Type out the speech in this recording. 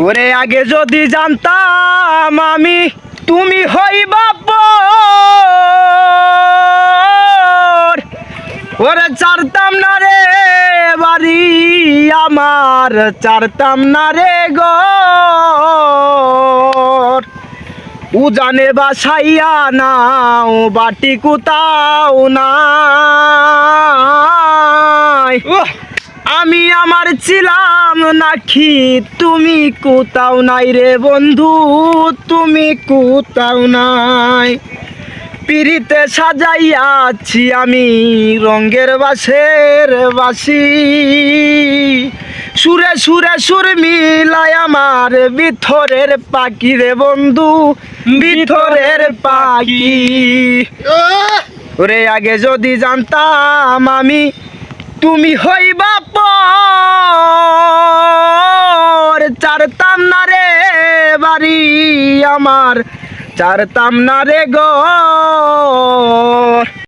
ওরে আগে যদি জানতাম আমি তুমি হইবা পর, ওরে ছাড়তাম না রে বাড়ি আমার, ছাড়তাম না রে ঘর। উজানে বাসাইয়া নাও বাটি কোথাও নাই, আমি আমার ছিলাম নাকি তুমি কোথাও নাই রে বন্ধু, তুমি কোথাও নাই। পিড়িতে সাজাইয়াছি আমি রঙের বাঁশের বাঁশি, সুরে সুরে সুর মিলাই আমার ভিতরের পাখি রে বন্ধু, ভিতরের পাখি। ওরে আগে যদি জানতাম আমি তুমি হইবা পর, ছাড়তাম না রে বাড়ি আমার, ছাড়তাম না রে ঘর।